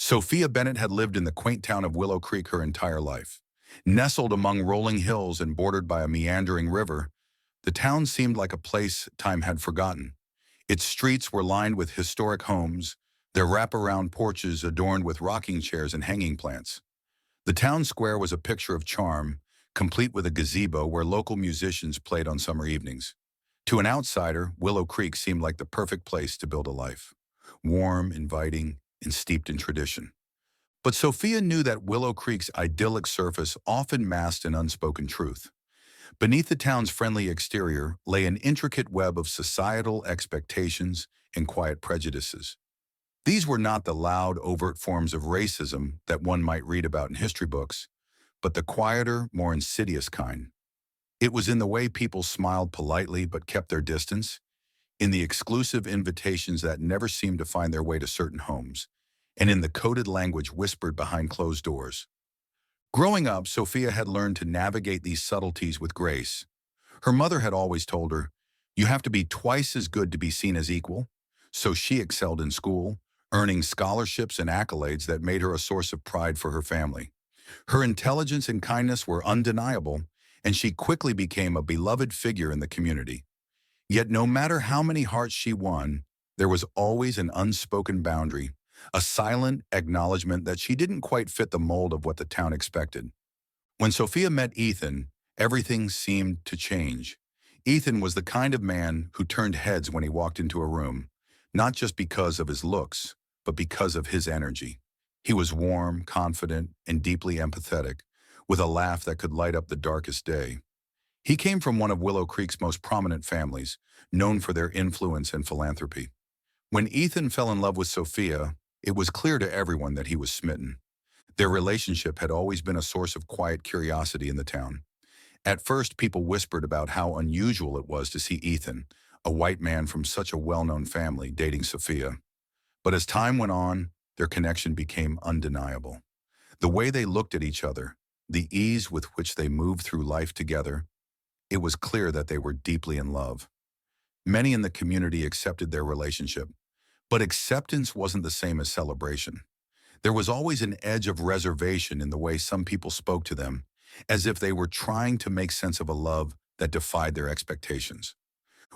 Sophia Bennett had lived in the quaint town of Willow Creek her entire life. Nestled among rolling hills and bordered by a meandering river, the town seemed like a place time had forgotten. Its streets were lined with historic homes, their wraparound porches adorned with rocking chairs and hanging plants. The town square was a picture of charm, complete with a gazebo where local musicians played on summer evenings. To an outsider, Willow Creek seemed like the perfect place to build a life. Warm, inviting, and steeped in tradition. But Sophia knew that Willow Creek's idyllic surface often masked an unspoken truth. Beneath the town's friendly exterior lay an intricate web of societal expectations and quiet prejudices. These were not the loud, overt forms of racism that one might read about in history books, but the quieter, more insidious kind. It was in the way people smiled politely but kept their distance, in the exclusive invitations that never seemed to find their way to certain homes, and in the coded language whispered behind closed doors. Growing up, Sophia had learned to navigate these subtleties with grace. Her mother had always told her, "You have to be twice as good to be seen as equal," so she excelled in school, earning scholarships and accolades that made her a source of pride for her family. Her intelligence and kindness were undeniable, and she quickly became a beloved figure in the community. Yet no matter how many hearts she won, there was always an unspoken boundary, a silent acknowledgement that she didn't quite fit the mold of what the town expected. When Sophia met Ethan, everything seemed to change. Ethan was the kind of man who turned heads when he walked into a room, not just because of his looks, but because of his energy. He was warm, confident, and deeply empathetic, with a laugh that could light up the darkest day. He came from one of Willow Creek's most prominent families, known for their influence and philanthropy. When Ethan fell in love with Sophia, it was clear to everyone that he was smitten. Their relationship had always been a source of quiet curiosity in the town. At first, people whispered about how unusual it was to see Ethan, a white man from such a well-known family, dating Sophia. But as time went on, their connection became undeniable. The way they looked at each other, the ease with which they moved through life together, it was clear that they were deeply in love. Many in the community accepted their relationship, but acceptance wasn't the same as celebration. There was always an edge of reservation in the way some people spoke to them, as if they were trying to make sense of a love that defied their expectations.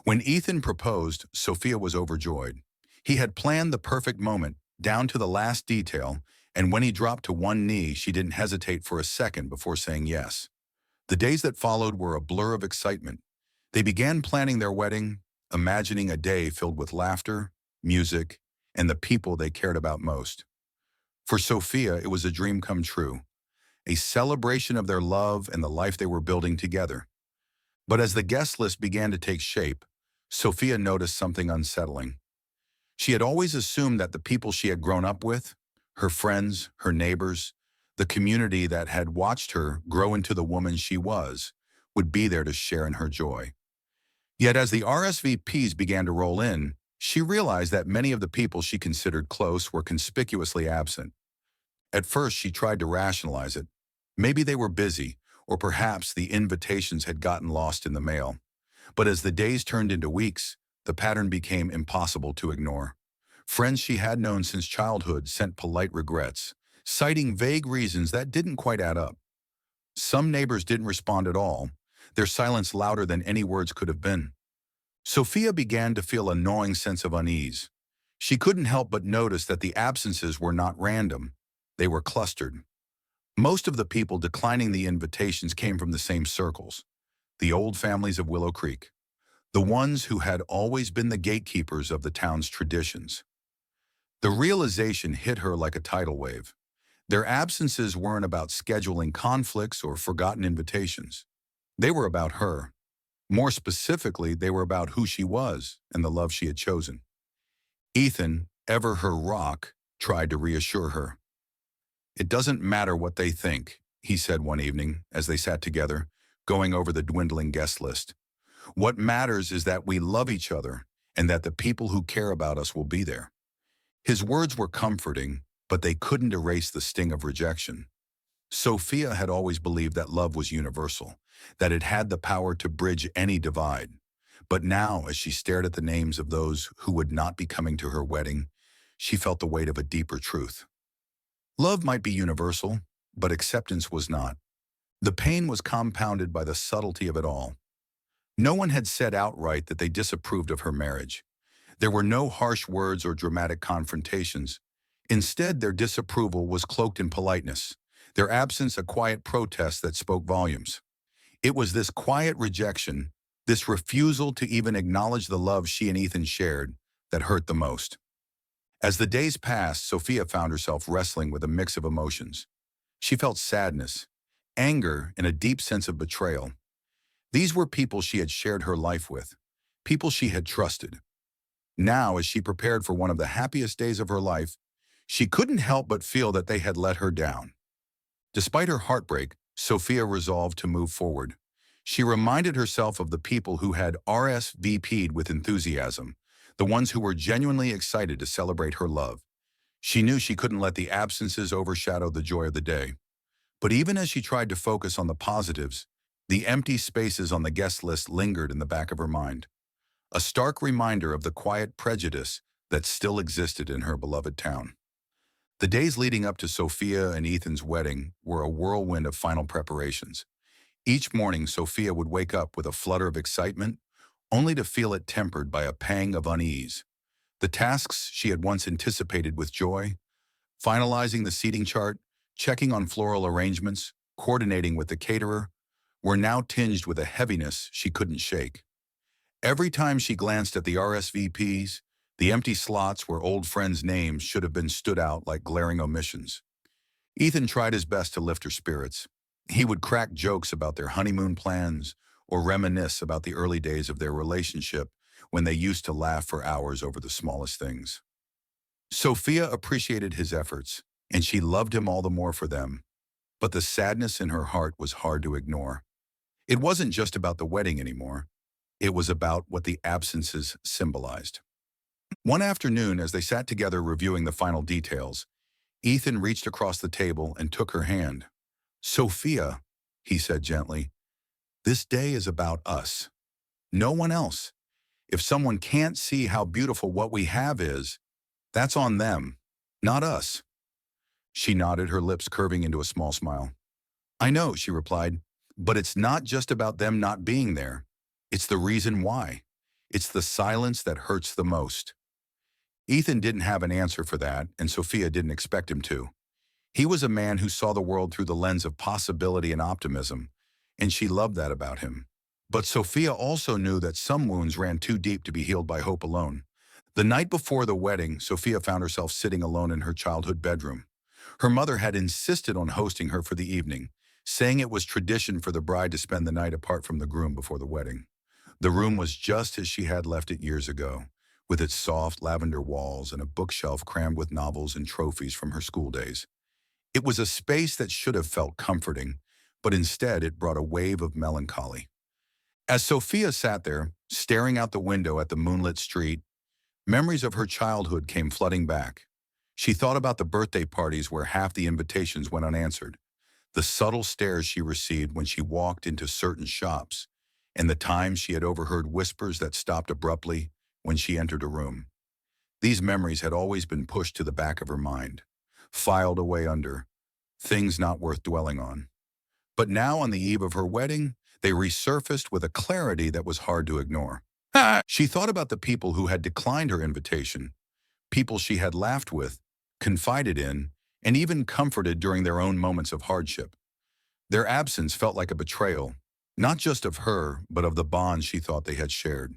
When Ethan proposed, Sophia was overjoyed. He had planned the perfect moment, down to the last detail, and when he dropped to one knee, she didn't hesitate for a second before saying yes. The days that followed were a blur of excitement. They began planning their wedding, imagining a day filled with laughter, music, and the people they cared about most. For Sophia, it was a dream come true, a celebration of their love and the life they were building together. But as the guest list began to take shape, Sophia noticed something unsettling. She had always assumed that the people she had grown up with, her friends, her neighbors, the community that had watched her grow into the woman she was, would be there to share in her joy. Yet as the RSVPs began to roll in, she realized that many of the people she considered close were conspicuously absent. At first, she tried to rationalize it. Maybe they were busy, or perhaps the invitations had gotten lost in the mail. But as the days turned into weeks, the pattern became impossible to ignore. Friends she had known since childhood sent polite regrets, citing vague reasons that didn't quite add up. Some neighbors didn't respond at all, their silence louder than any words could have been. Sophia began to feel a gnawing sense of unease. She couldn't help but notice that the absences were not random. They were clustered. Most of the people declining the invitations came from the same circles, the old families of Willow Creek, the ones who had always been the gatekeepers of the town's traditions. The realization hit her like a tidal wave. Their absences weren't about scheduling conflicts or forgotten invitations. They were about her. More specifically, they were about who she was and the love she had chosen. Ethan, ever her rock, tried to reassure her. "It doesn't matter what they think," he said one evening as they sat together, going over the dwindling guest list. "What matters is that we love each other and that the people who care about us will be there." His words were comforting, but they couldn't erase the sting of rejection. Sophia had always believed that love was universal, that it had the power to bridge any divide. But now, as she stared at the names of those who would not be coming to her wedding, she felt the weight of a deeper truth. Love might be universal, but acceptance was not. The pain was compounded by the subtlety of it all. No one had said outright that they disapproved of her marriage. There were no harsh words or dramatic confrontations. Instead, their disapproval was cloaked in politeness, their absence a quiet protest that spoke volumes. It was this quiet rejection, this refusal to even acknowledge the love she and Ethan shared, that hurt the most. As the days passed, Sophia found herself wrestling with a mix of emotions. She felt sadness, anger, and a deep sense of betrayal. These were people she had shared her life with, people she had trusted. Now, as she prepared for one of the happiest days of her life, she couldn't help but feel that they had let her down. Despite her heartbreak, Sophia resolved to move forward. She reminded herself of the people who had RSVP'd with enthusiasm, the ones who were genuinely excited to celebrate her love. She knew she couldn't let the absences overshadow the joy of the day. But even as she tried to focus on the positives, the empty spaces on the guest list lingered in the back of her mind, a stark reminder of the quiet prejudice that still existed in her beloved town. The days leading up to Sophia and Ethan's wedding were a whirlwind of final preparations. Each morning, Sophia would wake up with a flutter of excitement, only to feel it tempered by a pang of unease. The tasks she had once anticipated with joy, finalizing the seating chart, checking on floral arrangements, coordinating with the caterer, were now tinged with a heaviness she couldn't shake. Every time she glanced at the RSVPs, the empty slots where old friends' names should have been stood out like glaring omissions. Ethan tried his best to lift her spirits. He would crack jokes about their honeymoon plans or reminisce about the early days of their relationship when they used to laugh for hours over the smallest things. Sophia appreciated his efforts, and she loved him all the more for them. But the sadness in her heart was hard to ignore. It wasn't just about the wedding anymore. It was about what the absences symbolized. One afternoon, as they sat together reviewing the final details, Ethan reached across the table and took her hand. "Sophia," he said gently, "this day is about us. No one else. If someone can't see how beautiful what we have is, that's on them, not us." She nodded, her lips curving into a small smile. "I know," she replied, "but it's not just about them not being there. It's the reason why. It's the silence that hurts the most." Ethan didn't have an answer for that, and Sophia didn't expect him to. He was a man who saw the world through the lens of possibility and optimism, and she loved that about him. But Sophia also knew that some wounds ran too deep to be healed by hope alone. The night before the wedding, Sophia found herself sitting alone in her childhood bedroom. Her mother had insisted on hosting her for the evening, saying it was tradition for the bride to spend the night apart from the groom before the wedding. The room was just as she had left it years ago, with its soft lavender walls and a bookshelf crammed with novels and trophies from her school days. It was a space that should have felt comforting, but instead it brought a wave of melancholy. As Sophia sat there, staring out the window at the moonlit street, memories of her childhood came flooding back. She thought about the birthday parties where half the invitations went unanswered, the subtle stares she received when she walked into certain shops, and the times she had overheard whispers that stopped abruptly when she entered a room. These memories had always been pushed to the back of her mind, filed away under things not worth dwelling on. But now, on the eve of her wedding, they resurfaced with a clarity that was hard to ignore. She thought about the people who had declined her invitation, people she had laughed with, confided in, and even comforted during their own moments of hardship. Their absence felt like a betrayal, not just of her, but of the bond she thought they had shared.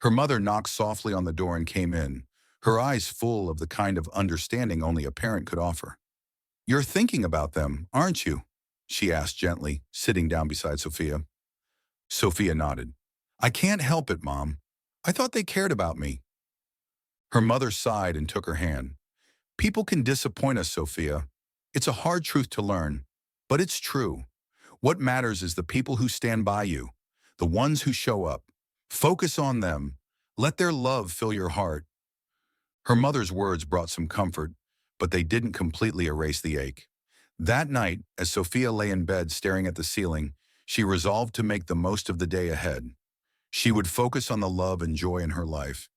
Her mother knocked softly on the door and came in, her eyes full of the kind of understanding only a parent could offer. "You're thinking about them, aren't you?" she asked gently, sitting down beside Sophia. Sophia nodded. "I can't help it, Mom. I thought they cared about me." Her mother sighed and took her hand. "People can disappoint us, Sophia. It's a hard truth to learn, but it's true. What matters is the people who stand by you, the ones who show up. Focus on them. Let their love fill your heart." Her mother's words brought some comfort, but they didn't completely erase the ache. That night, as Sophia lay in bed staring at the ceiling, she resolved to make the most of the day ahead. She would focus on the love and joy in her life,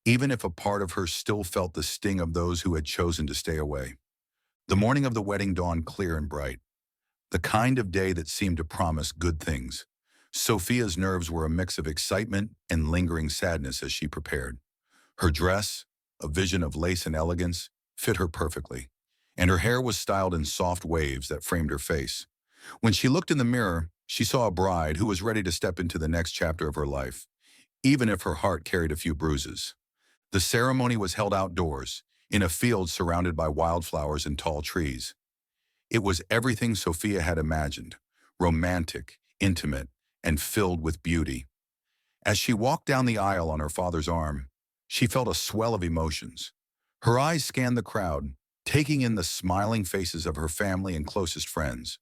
even if a part of her still felt the sting of those who had chosen to stay away. The morning of the wedding dawned clear and bright, the kind of day that seemed to promise good things. Sophia's nerves were a mix of excitement and lingering sadness as she prepared. Her dress, a vision of lace and elegance, fit her perfectly, and her hair was styled in soft waves that framed her face. When she looked in the mirror, she saw a bride who was ready to step into the next chapter of her life, even if her heart carried a few bruises. The ceremony was held outdoors, in a field surrounded by wildflowers and tall trees. It was everything Sophia had imagined, romantic, intimate, and filled with beauty. As she walked down the aisle on her father's arm, she felt a swell of emotions. Her eyes scanned the crowd, taking in the smiling faces of her family and closest friends.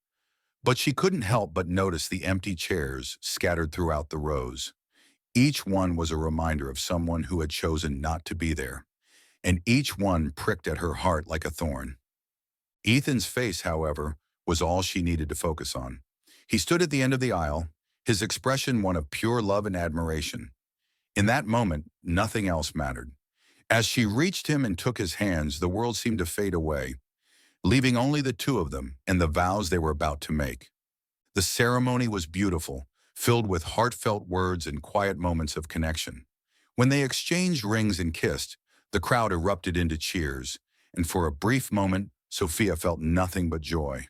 But she couldn't help but notice the empty chairs scattered throughout the rows. Each one was a reminder of someone who had chosen not to be there, and each one pricked at her heart like a thorn. Ethan's face, however, was all she needed to focus on. He stood at the end of the aisle, his expression one of pure love and admiration. In that moment, nothing else mattered. As she reached him and took his hands, the world seemed to fade away, leaving only the two of them and the vows they were about to make. The ceremony was beautiful, filled with heartfelt words and quiet moments of connection. When they exchanged rings and kissed, the crowd erupted into cheers, and for a brief moment, Sophia felt nothing but joy.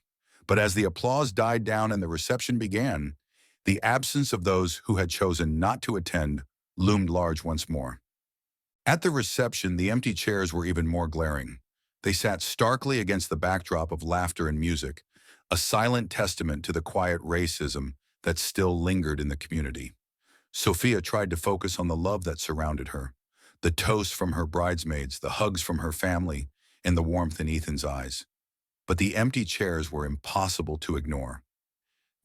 But as the applause died down and the reception began, the absence of those who had chosen not to attend loomed large once more. At the reception, the empty chairs were even more glaring. They sat starkly against the backdrop of laughter and music, a silent testament to the quiet racism that still lingered in the community. Sophia tried to focus on the love that surrounded her, the toasts from her bridesmaids, the hugs from her family, and the warmth in Ethan's eyes. But the empty chairs were impossible to ignore.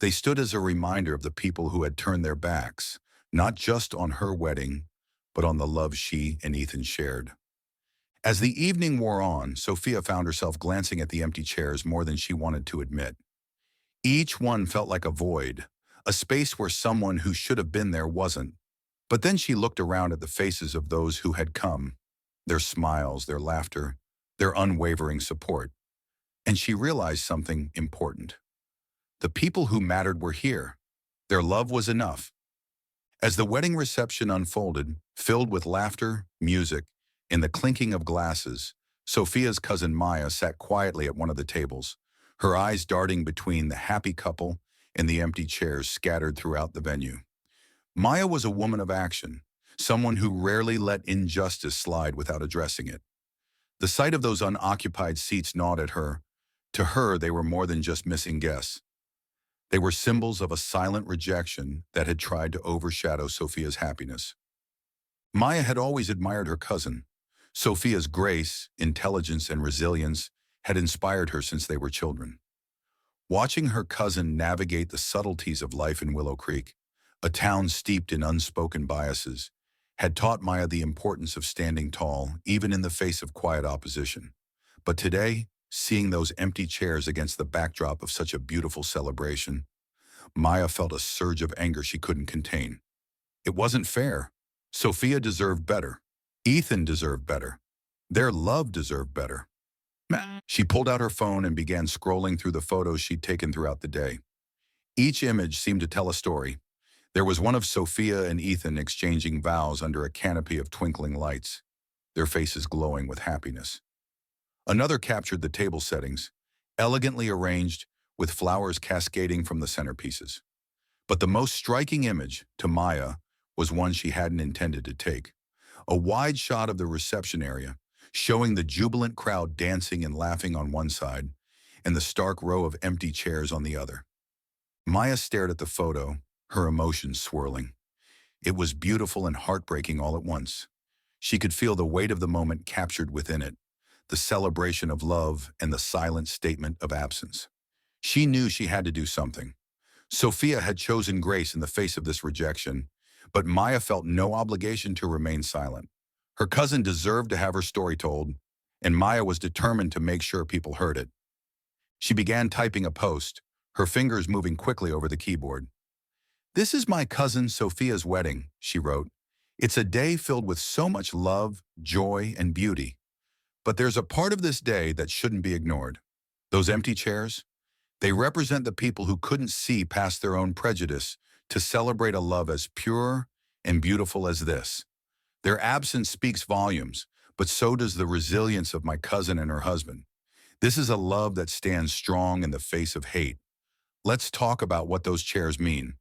They stood as a reminder of the people who had turned their backs, not just on her wedding, but on the love she and Ethan shared. As the evening wore on, Sophia found herself glancing at the empty chairs more than she wanted to admit. Each one felt like a void, a space where someone who should have been there wasn't. But then she looked around at the faces of those who had come, their smiles, their laughter, their unwavering support, and she realized something important. The people who mattered were here. Their love was enough. As the wedding reception unfolded, filled with laughter, music, and the clinking of glasses, Sophia's cousin Maya sat quietly at one of the tables, her eyes darting between the happy couple and the empty chairs scattered throughout the venue. Maya was a woman of action, someone who rarely let injustice slide without addressing it. The sight of those unoccupied seats gnawed at her. To her, they were more than just missing guests. They were symbols of a silent rejection that had tried to overshadow Sophia's happiness. Maya had always admired her cousin. Sophia's grace, intelligence, and resilience had inspired her since they were children. Watching her cousin navigate the subtleties of life in Willow Creek, a town steeped in unspoken biases, had taught Maya the importance of standing tall, even in the face of quiet opposition. But today, seeing those empty chairs against the backdrop of such a beautiful celebration, Maya felt a surge of anger she couldn't contain. It wasn't fair. Sophia deserved better. Ethan deserved better. Their love deserved better. She pulled out her phone and began scrolling through the photos she'd taken throughout the day. Each image seemed to tell a story. There was one of Sophia and Ethan exchanging vows under a canopy of twinkling lights, their faces glowing with happiness. Another captured the table settings, elegantly arranged with flowers cascading from the centerpieces. But the most striking image, to Maya, was one she hadn't intended to take. A wide shot of the reception area, showing the jubilant crowd dancing and laughing on one side, and the stark row of empty chairs on the other. Maya stared at the photo, her emotions swirling. It was beautiful and heartbreaking all at once. She could feel the weight of the moment captured within it, the celebration of love and the silent statement of absence. She knew she had to do something. Sophia had chosen grace in the face of this rejection, but Maya felt no obligation to remain silent. Her cousin deserved to have her story told, and Maya was determined to make sure people heard it. She began typing a post, her fingers moving quickly over the keyboard. "This is my cousin Sophia's wedding," she wrote. "It's a day filled with so much love, joy, and beauty. But there's a part of this day that shouldn't be ignored. Those empty chairs? They represent the people who couldn't see past their own prejudice to celebrate a love as pure and beautiful as this. Their absence speaks volumes, but so does the resilience of my cousin and her husband. This is a love that stands strong in the face of hate. Let's talk about what those chairs mean.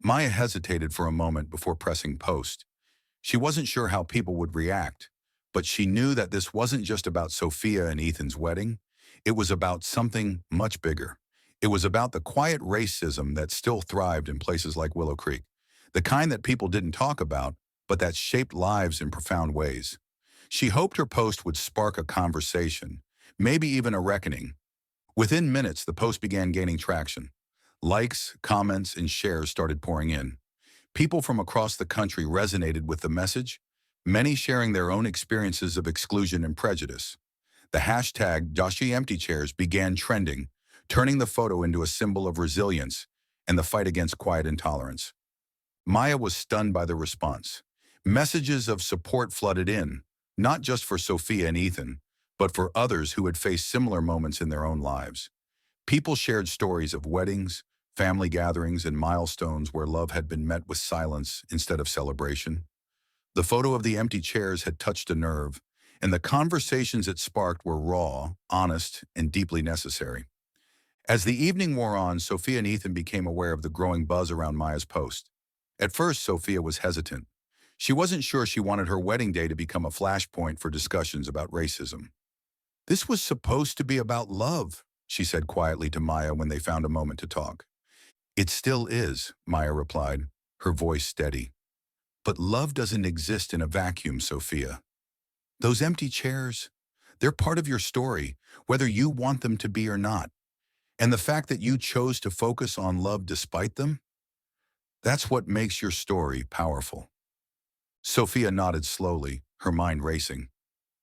Maya hesitated for a moment before pressing post. She wasn't sure how people would react, but she knew that this wasn't just about Sophia and Ethan's wedding. It was about something much bigger. It was about the quiet racism that still thrived in places like Willow Creek, the kind that people didn't talk about, but that shaped lives in profound ways. She hoped her post would spark a conversation, maybe even a reckoning. Within minutes, the post began gaining traction. Likes, comments, and shares started pouring in. People from across the country resonated with the message, many sharing their own experiences of exclusion and prejudice. The hashtag #JoshieEmptyChairs began trending, turning the photo into a symbol of resilience and the fight against quiet intolerance. Maya was stunned by the response. Messages of support flooded in, not just for Sophia and Ethan, but for others who had faced similar moments in their own lives. People shared stories of weddings, family gatherings, and milestones where love had been met with silence instead of celebration. The photo of the empty chairs had touched a nerve, and the conversations it sparked were raw, honest, and deeply necessary. As the evening wore on, Sophia and Ethan became aware of the growing buzz around Maya's post. At first, Sophia was hesitant. She wasn't sure she wanted her wedding day to become a flashpoint for discussions about racism. "This was supposed to be about love," she said quietly to Maya when they found a moment to talk. "It still is," Maya replied, her voice steady. "But love doesn't exist in a vacuum, Sophia. Those empty chairs, they're part of your story, whether you want them to be or not. And the fact that you chose to focus on love despite them, that's what makes your story powerful." Sophia nodded slowly, her mind racing.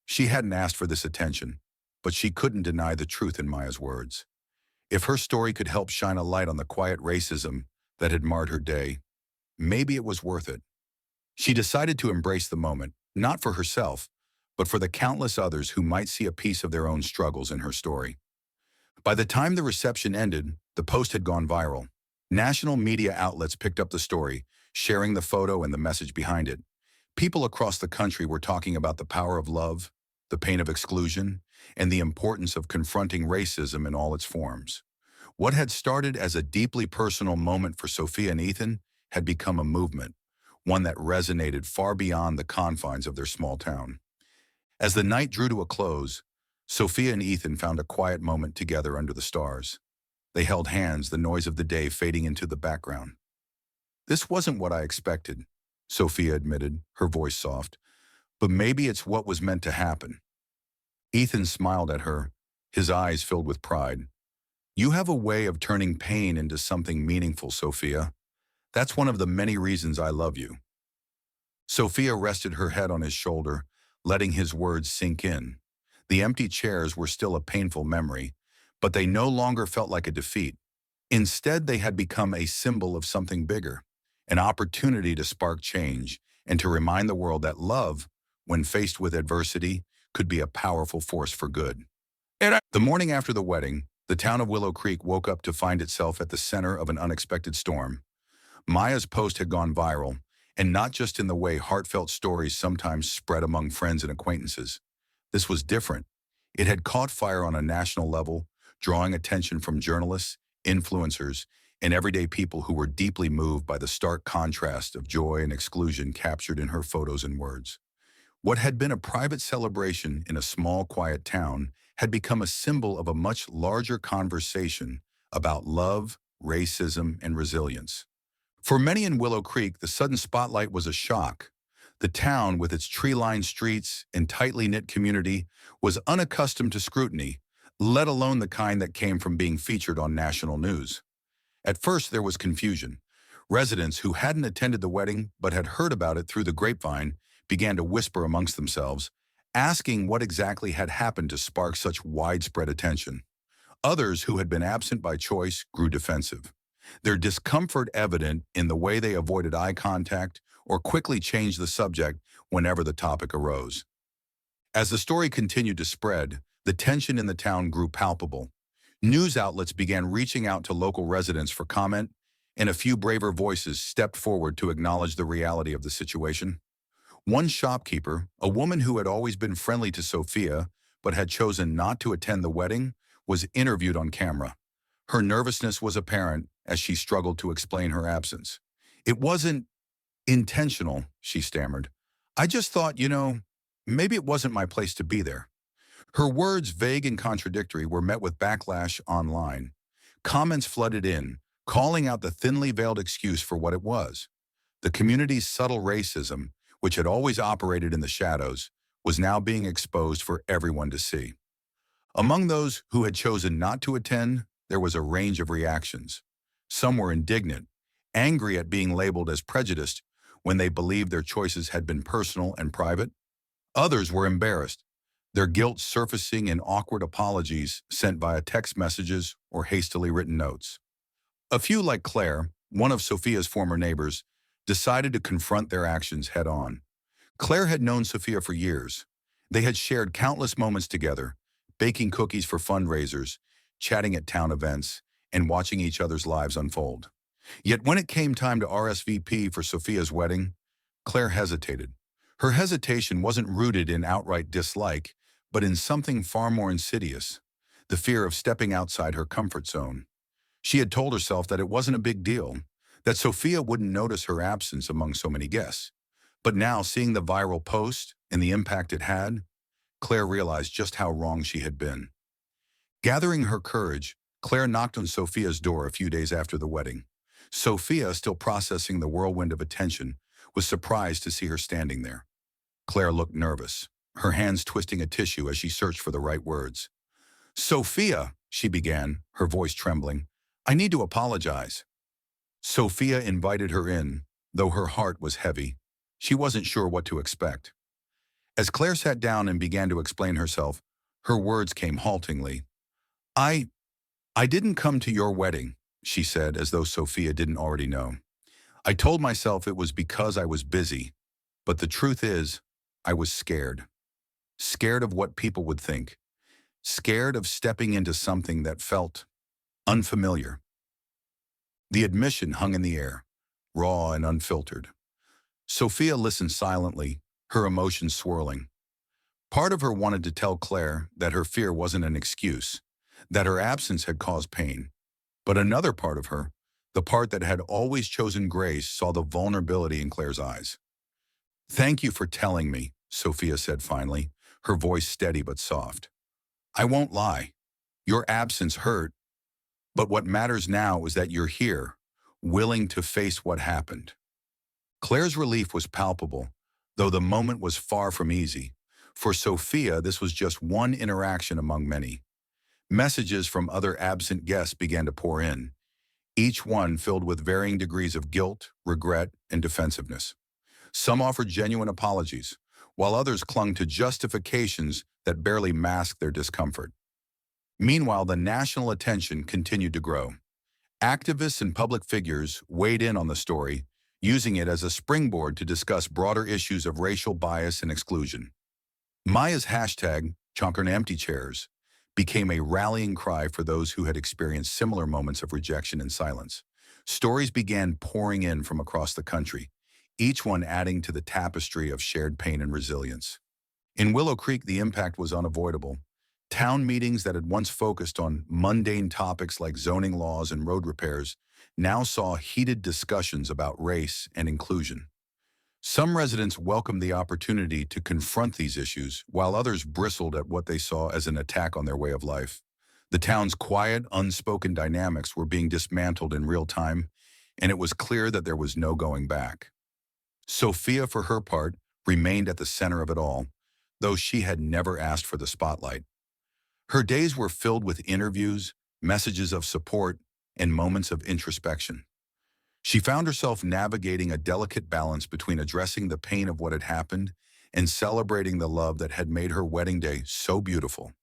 She hadn't asked for this attention, but she couldn't deny the truth in Maya's words. If her story could help shine a light on the quiet racism that had marred her day, maybe it was worth it. She decided to embrace the moment, not for herself, but for the countless others who might see a piece of their own struggles in her story. By the time the reception ended, the post had gone viral. National media outlets picked up the story, sharing the photo and the message behind it. People across the country were talking about the power of love, the pain of exclusion, and the importance of confronting racism in all its forms. What had started as a deeply personal moment for Sophia and Ethan had become a movement, one that resonated far beyond the confines of their small town. As the night drew to a close, Sophia and Ethan found a quiet moment together under the stars. They held hands, the noise of the day fading into the background. "This wasn't what I expected," Sophia admitted, her voice soft, "but maybe it's what was meant to happen." Ethan smiled at her, his eyes filled with pride. "You have a way of turning pain into something meaningful, Sophia. That's one of the many reasons I love you." Sophia rested her head on his shoulder, letting his words sink in. The empty chairs were still a painful memory, but they no longer felt like a defeat. Instead, they had become a symbol of something bigger, an opportunity to spark change and to remind the world that love, when faced with adversity, could be a powerful force for good. The morning after the wedding, the town of Willow Creek woke up to find itself at the center of an unexpected storm. Maya's post had gone viral, and not just in the way heartfelt stories sometimes spread among friends and acquaintances. This was different. It had caught fire on a national level, drawing attention from journalists, influencers, and everyday people who were deeply moved by the stark contrast of joy and exclusion captured in her photos and words. What had been a private celebration in a small, quiet town had become a symbol of a much larger conversation about love, racism, and resilience. For many in Willow Creek, the sudden spotlight was a shock. The town, with its tree-lined streets and tightly knit community, was unaccustomed to scrutiny, let alone the kind that came from being featured on national news. At first, there was confusion. Residents who hadn't attended the wedding but had heard about it through the grapevine began to whisper amongst themselves, asking what exactly had happened to spark such widespread attention. Others who had been absent by choice grew defensive, their discomfort evident in the way they avoided eye contact or quickly changed the subject whenever the topic arose. As the story continued to spread, The tension in the town grew palpable. News outlets began reaching out to local residents for comment, and a few braver voices stepped forward to acknowledge the reality of the situation. One shopkeeper, a woman who had always been friendly to Sophia but had chosen not to attend the wedding, was interviewed on camera. Her nervousness was apparent as she struggled to explain her absence. "It wasn't intentional," she stammered. "I just thought, maybe it wasn't my place to be there." Her words, vague and contradictory, were met with backlash online. Comments flooded in, calling out the thinly veiled excuse for what it was. The community's subtle racism, which had always operated in the shadows, was now being exposed for everyone to see. Among those who had chosen not to attend, there was a range of reactions. Some were indignant, angry at being labeled as prejudiced when they believed their choices had been personal and private. Others were embarrassed, their guilt surfacing in awkward apologies sent via text messages or hastily written notes. A few, like Claire, one of Sophia's former neighbors, decided to confront their actions head-on. Claire had known Sophia for years. They had shared countless moments together, baking cookies for fundraisers, chatting at town events, and watching each other's lives unfold. Yet when it came time to RSVP for Sophia's wedding, Claire hesitated. Her hesitation wasn't rooted in outright dislike, but in something far more insidious, the fear of stepping outside her comfort zone. She had told herself that it wasn't a big deal, that Sophia wouldn't notice her absence among so many guests. But now, seeing the viral post and the impact it had, Claire realized just how wrong she had been. Gathering her courage, Claire knocked on Sophia's door a few days after the wedding. Sophia, still processing the whirlwind of attention, was surprised to see her standing there. Claire looked nervous, her hands twisting a tissue as she searched for the right words. "Sophia," she began, her voice trembling, "I need to apologize." Sophia invited her in, though her heart was heavy. She wasn't sure what to expect. As Claire sat down and began to explain herself, her words came haltingly. I didn't come to your wedding," she said, as though Sophia didn't already know. "I told myself it was because I was busy, but the truth is, I was scared. Scared of what people would think. Scared of stepping into something that felt unfamiliar." The admission hung in the air, raw and unfiltered. Sophia listened silently, her emotions swirling. Part of her wanted to tell Claire that her fear wasn't an excuse, that her absence had caused pain. But another part of her, the part that had always chosen grace, saw the vulnerability in Claire's eyes. "Thank you for telling me," Sophia said finally, her voice steady but soft. "I won't lie. Your absence hurt, but what matters now is that you're here, willing to face what happened." Claire's relief was palpable, though the moment was far from easy. For Sophia, this was just one interaction among many. Messages from other absent guests began to pour in, each one filled with varying degrees of guilt, regret, and defensiveness. Some offered genuine apologies, while others clung to justifications that barely masked their discomfort. Meanwhile, the national attention continued to grow. Activists and public figures weighed in on the story, using it as a springboard to discuss broader issues of racial bias and exclusion. Maya's hashtag, #ChonkerEmptyChairs, became a rallying cry for those who had experienced similar moments of rejection and silence. Stories began pouring in from across the country, each one adding to the tapestry of shared pain and resilience. In Willow Creek, the impact was unavoidable. Town meetings that had once focused on mundane topics like zoning laws and road repairs now saw heated discussions about race and inclusion. Some residents welcomed the opportunity to confront these issues, while others bristled at what they saw as an attack on their way of life. The town's quiet, unspoken dynamics were being dismantled in real time, and it was clear that there was no going back. Sophia, for her part, remained at the center of it all, though she had never asked for the spotlight. Her days were filled with interviews, messages of support, and moments of introspection. She found herself navigating a delicate balance between addressing the pain of what had happened and celebrating the love that had made her wedding day so beautiful.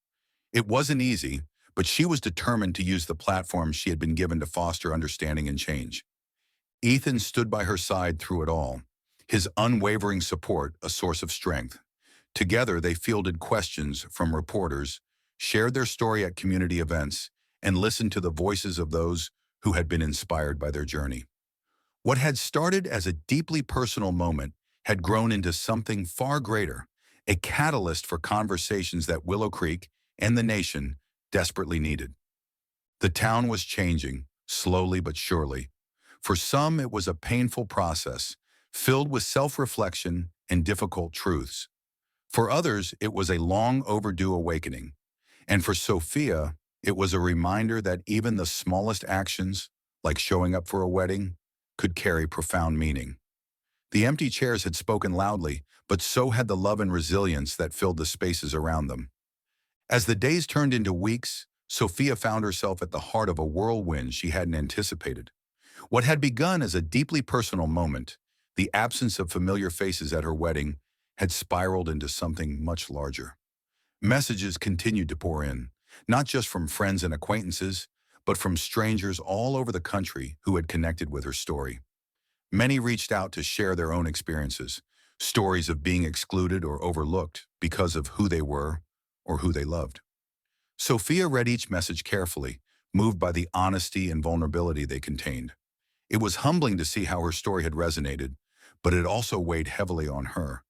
It wasn't easy, but she was determined to use the platform she had been given to foster understanding and change. Ethan stood by her side through it all, his unwavering support a source of strength. Together, they fielded questions from reporters, shared their story at community events, and listened to the voices of those who had been inspired by their journey. What had started as a deeply personal moment had grown into something far greater, a catalyst for conversations that Willow Creek and the nation desperately needed. The town was changing, slowly but surely. For some, it was a painful process, filled with self-reflection and difficult truths. For others, it was a long overdue awakening. And for Sophia, it was a reminder that even the smallest actions, like showing up for a wedding, could carry profound meaning. The empty chairs had spoken loudly, but so had the love and resilience that filled the spaces around them. As the days turned into weeks, Sophia found herself at the heart of a whirlwind she hadn't anticipated. What had begun as a deeply personal moment, the absence of familiar faces at her wedding, had spiraled into something much larger. Messages continued to pour in, not just from friends and acquaintances, but from strangers all over the country who had connected with her story. Many reached out to share their own experiences, stories of being excluded or overlooked because of who they were or who they loved. Sophia read each message carefully, moved by the honesty and vulnerability they contained. It was humbling to see how her story had resonated, but it also weighed heavily on her.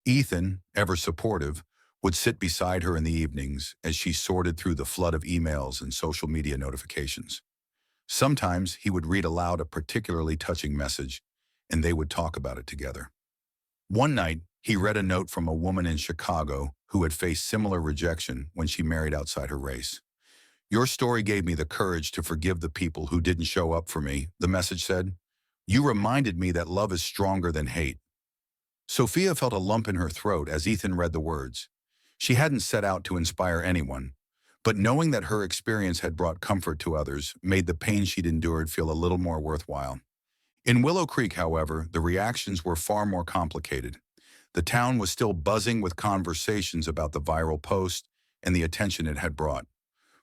Ethan, ever supportive, would sit beside her in the evenings as she sorted through the flood of emails and social media notifications. Sometimes he would read aloud a particularly touching message, and they would talk about it together. One night, he read a note from a woman in Chicago who had faced similar rejection when she married outside her race. "Your story gave me the courage to forgive the people who didn't show up for me," the message said. "You reminded me that love is stronger than hate." Sophia felt a lump in her throat as Ethan read the words. She hadn't set out to inspire anyone, but knowing that her experience had brought comfort to others made the pain she'd endured feel a little more worthwhile. In Willow Creek, however, the reactions were far more complicated. The town was still buzzing with conversations about the viral post and the attention it had brought.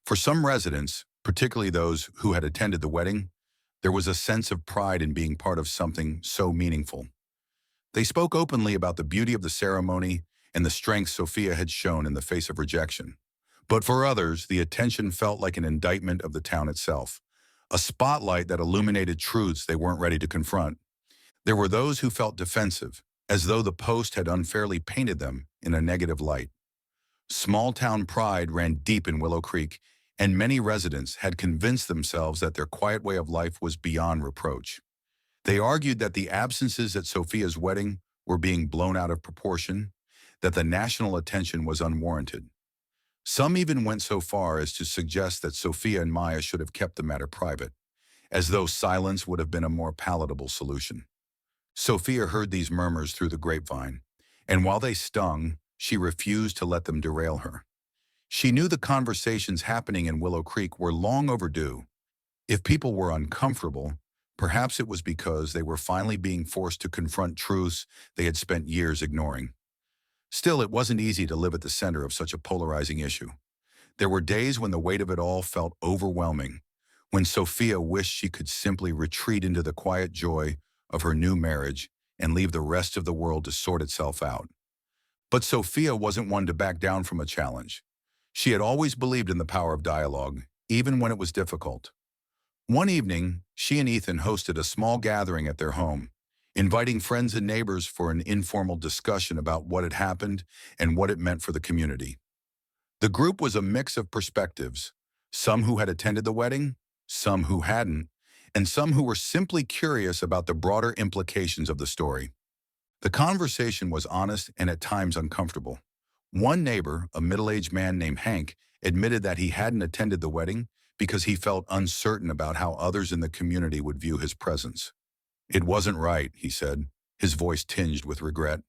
For some residents, particularly those who had attended the wedding, there was a sense of pride in being part of something so meaningful. They spoke openly about the beauty of the ceremony and the strength Sophia had shown in the face of rejection. But for others, the attention felt like an indictment of the town itself, a spotlight that illuminated truths they weren't ready to confront. There were those who felt defensive, as though the post had unfairly painted them in a negative light. Small-town pride ran deep in Willow Creek, and many residents had convinced themselves that their quiet way of life was beyond reproach. They argued that the absences at Sophia's wedding were being blown out of proportion, that the national attention was unwarranted. Some even went so far as to suggest that Sophia and Maya should have kept the matter private, as though silence would have been a more palatable solution. Sophia heard these murmurs through the grapevine, and while they stung, she refused to let them derail her. She knew the conversations happening in Willow Creek were long overdue. If people were uncomfortable, perhaps it was because they were finally being forced to confront truths they had spent years ignoring. Still, it wasn't easy to live at the center of such a polarizing issue. There were days when the weight of it all felt overwhelming, when Sophia wished she could simply retreat into the quiet joy of her new marriage and leave the rest of the world to sort itself out. But Sophia wasn't one to back down from a challenge. She had always believed in the power of dialogue, even when it was difficult. One evening, she and Ethan hosted a small gathering at their home, inviting friends and neighbors for an informal discussion about what had happened and what it meant for the community. The group was a mix of perspectives, some who had attended the wedding, some who hadn't, and some who were simply curious about the broader implications of the story. The conversation was honest and at times uncomfortable. One neighbor, a middle-aged man named Hank, admitted that he hadn't attended the wedding because he felt uncertain about how others in the community would view his presence. "It wasn't right," he said, his voice tinged with regret.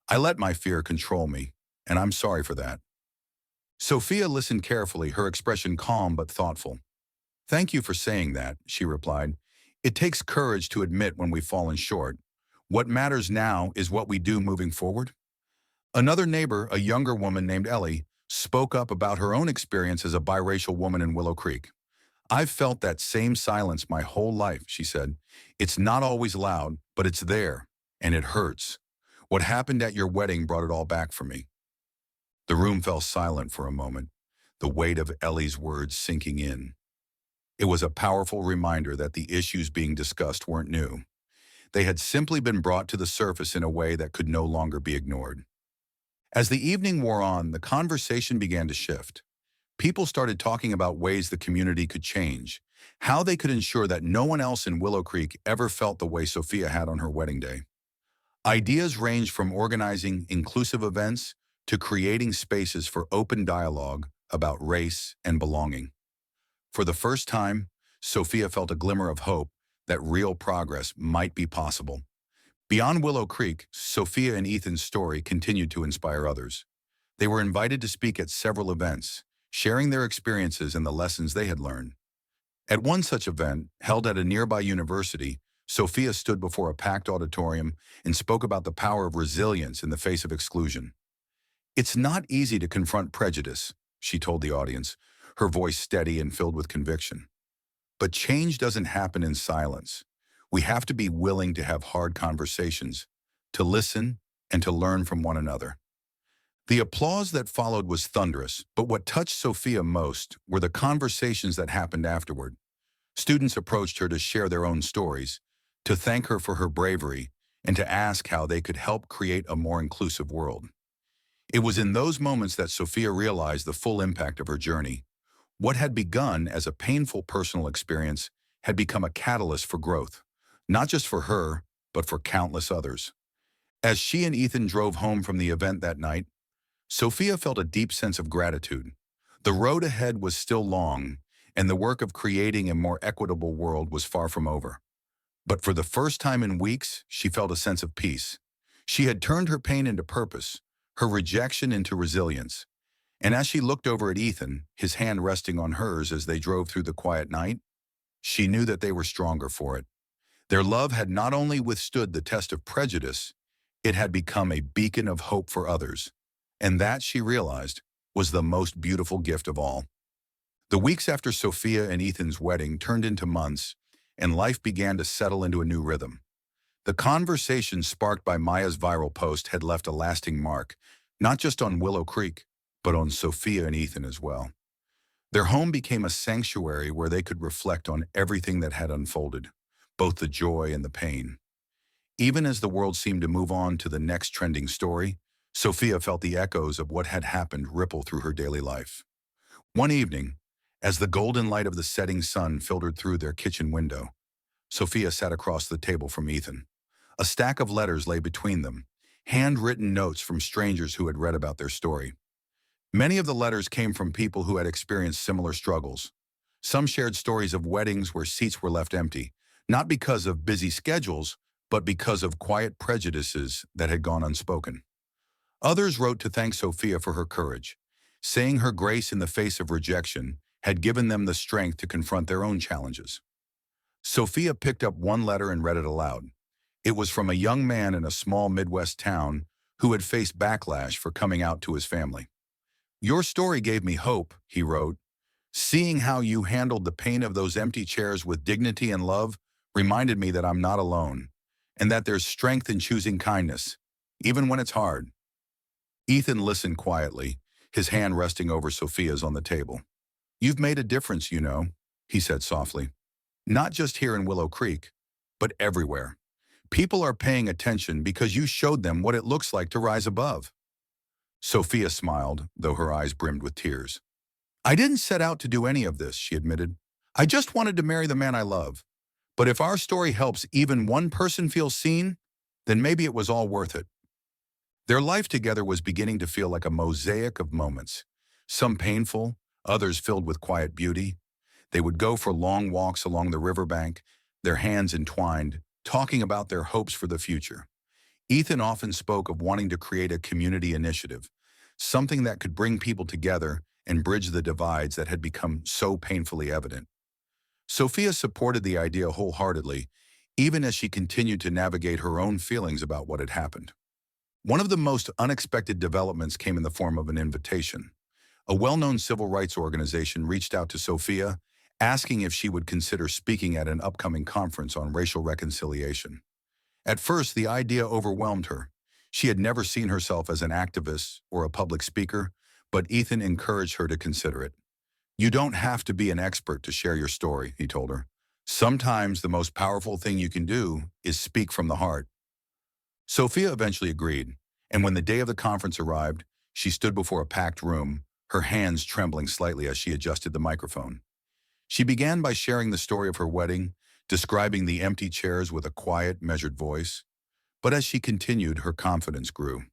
"I let my fear control me, and I'm sorry for that." Sophia listened carefully, her expression calm but thoughtful. "Thank you for saying that," she replied. "It takes courage to admit when we've fallen short. What matters now is what we do moving forward." Another neighbor, a younger woman named Ellie, spoke up about her own experience as a biracial woman in Willow Creek. "I've felt that same silence my whole life," she said. "It's not always loud, but it's there, and it hurts. What happened at your wedding brought it all back for me." The room fell silent for a moment. the weight of Ellie's words sinking in. It was a powerful reminder that the issues being discussed weren't new. They had simply been brought to the surface in a way that could no longer be ignored. As the evening wore on, the conversation began to shift. People started talking about ways the community could change, how they could ensure that no one else in Willow Creek ever felt the way Sophia had on her wedding day. Ideas ranged from organizing inclusive events to creating spaces for open dialogue about race and belonging. For the first time, Sophia felt a glimmer of hope that real progress might be possible. Beyond Willow Creek, Sophia and Ethan's story continued to inspire others. They were invited to speak at several events, sharing their experiences and the lessons they had learned. At one such event, held at a nearby university, Sophia stood before a packed auditorium and spoke about the power of resilience in the face of exclusion. "It's not easy to confront prejudice," she told the audience, her voice steady and filled with conviction. "But change doesn't happen in silence. We have to be willing to have hard conversations, to listen, and to learn from one another." The applause that followed was thunderous, but what touched Sophia most were the conversations that happened afterward. Students approached her to share their own stories, to thank her for her bravery, and to ask how they could help create a more inclusive world. It was in those moments that Sophia realized the full impact of her journey. What had begun as a painful personal experience had become a catalyst for growth, not just for her, but for countless others. As she and Ethan drove home from the event that night, Sophia felt a deep sense of gratitude. The road ahead was still long, and the work of creating a more equitable world was far from over. But for the first time in weeks, she felt a sense of peace. She had turned her pain into purpose, her rejection into resilience. And as she looked over at Ethan, his hand resting on hers as they drove through the quiet night, she knew that they were stronger for it. Their love had not only withstood the test of prejudice, it had become a beacon of hope for others. And that, she realized, was the most beautiful gift of all. The weeks after Sophia and Ethan's wedding turned into months, and life began to settle into a new rhythm. The conversation sparked by Maya's viral post had left a lasting mark, not just on Willow Creek, but on Sophia and Ethan as well. Their home became a sanctuary where they could reflect on everything that had unfolded, both the joy and the pain. Even as the world seemed to move on to the next trending story, Sophia felt the echoes of what had happened ripple through her daily life. One evening, as the golden light of the setting sun filtered through their kitchen window, Sophia sat across the table from Ethan. A stack of letters lay between them, handwritten notes from strangers who had read about their story. Many of the letters came from people who had experienced similar struggles. Some shared stories of weddings where seats were left empty, not because of busy schedules, but because of quiet prejudices that had gone unspoken. Others wrote to thank Sophia for her courage, saying her grace in the face of rejection had given them the strength to confront their own challenges. Sophia picked up one letter and read it aloud. It was from a young man in a small Midwest town who had faced backlash for coming out to his family. "Your story gave me hope," he wrote. "Seeing how you handled the pain of those empty chairs with dignity and love reminded me that I'm not alone, and that there's strength in choosing kindness, even when it's hard." Ethan listened quietly, his hand resting over Sophia's on the table. "You've made a difference, you know," he said softly. "Not just here in Willow Creek, but everywhere. People are paying attention because you showed them what it looks like to rise above." Sophia smiled, though her eyes brimmed with tears. "I didn't set out to do any of this," she admitted. "I just wanted to marry the man I love. But if our story helps even one person feel seen, then maybe it was all worth it." Their life together was beginning to feel like a mosaic of moments, some painful, others filled with quiet beauty. They would go for long walks along the riverbank, their hands entwined, talking about their hopes for the future. Ethan often spoke of wanting to create a community initiative, something that could bring people together and bridge the divides that had become so painfully evident. Sophia supported the idea wholeheartedly, even as she continued to navigate her own feelings about what had happened. One of the most unexpected developments came in the form of an invitation. A well-known civil rights organization reached out to Sophia, asking if she would consider speaking at an upcoming conference on racial reconciliation. At first, the idea overwhelmed her. She had never seen herself as an activist or a public speaker, but Ethan encouraged her to consider it. You don't have to be an expert to share your story, he told her. Sometimes the most powerful thing you can do is speak from the heart. Sophia eventually agreed, and when the day of the conference arrived, she stood before a packed room, her hands trembling slightly as she adjusted the microphone. She began by sharing the story of her wedding, describing the empty chairs with a quiet, measured voice. But as she continued, her confidence grew.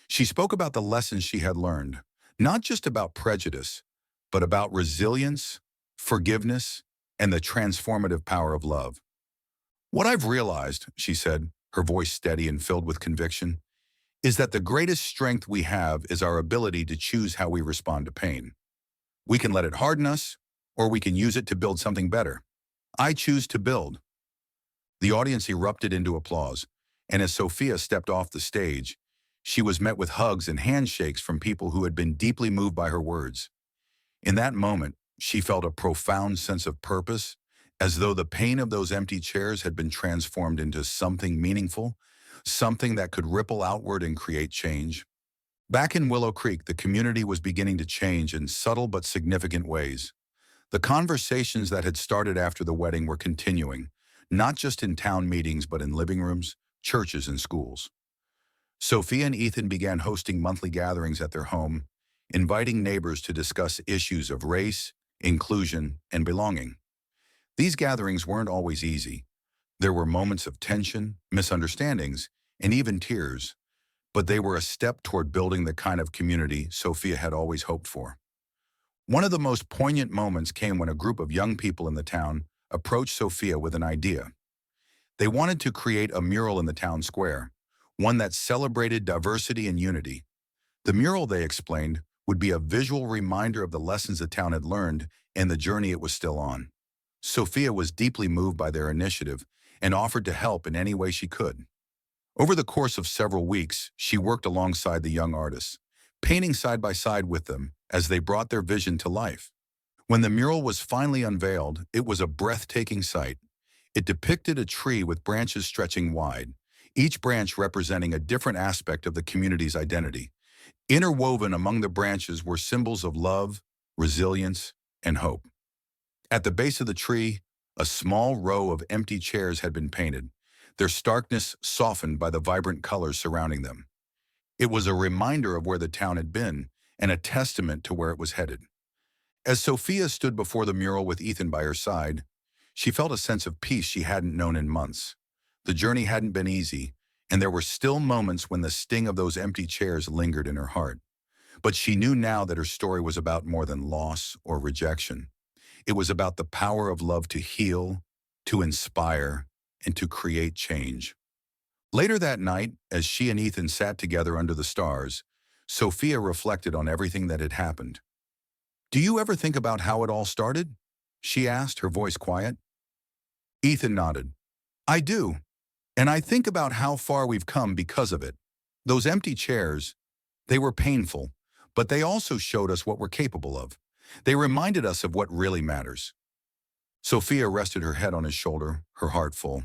She spoke about the lessons she had learned, not just about prejudice, but about resilience, forgiveness, and the transformative power of love. What I've realized, she said, her voice steady and filled with conviction, is that the greatest strength we have is our ability to choose how we respond to pain. We can let it harden us, or we can use it to build something better. I choose to build. The audience erupted into applause, and as Sophia stepped off the stage, she was met with hugs and handshakes from people who had been deeply moved by her words. In that moment, she felt a profound sense of purpose, as though the pain of those empty chairs had been transformed into something meaningful, something that could ripple outward and create change. Back in Willow Creek, the community was beginning to change in subtle but significant ways. The conversations that had started after the wedding were continuing, not just in town meetings but in living rooms, churches, and schools. Sophia and Ethan began hosting monthly gatherings at their home, inviting neighbors to discuss issues of race, inclusion, and belonging. These gatherings weren't always easy. There were moments of tension, misunderstandings, and even tears, but they were a step toward building the kind of community Sophia had always hoped for. One of the most poignant moments came when a group of young people in the town approached Sophia with an idea. They wanted to create a mural in the town square, one that celebrated diversity and unity. The mural, they explained, would be a visual reminder of the lessons the town had learned and the journey it was still on. Sophia was deeply moved by their initiative and offered to help in any way she could. Over the course of several weeks, she worked alongside the young artists, painting side by side with them as they brought their vision to life. When the mural was finally unveiled, it was a breathtaking sight. It depicted a tree with branches stretching wide, each branch representing a different aspect of the community's identity. Interwoven among the branches were symbols of love, resilience, and hope. At the base of the tree, a small row of empty chairs had been painted, their starkness softened by the vibrant colors surrounding them. It was a reminder of where the town had been and a testament to where it was headed. As Sophia stood before the mural with Ethan by her side, she felt a sense of peace she hadn't known in months. The journey hadn't been easy, and there were still moments when the sting of those empty chairs lingered in her heart. But she knew now that her story was about more than loss or rejection. It was about the power of love to heal, to inspire, and to create change. Later that night, as she and Ethan sat together under the stars, Sophia reflected on everything that had happened. "Do you ever think about how it all started?" she asked, her voice quiet. Ethan nodded. "I do, and I think about how far we've come because of it. Those empty chairs, they were painful, but they also showed us what we're capable of. They reminded us of what really matters." Sophia rested her head on his shoulder, her heart full.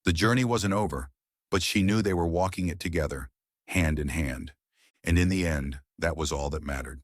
The journey wasn't over, but she knew they were walking it together, hand in hand. And in the end, that was all that mattered.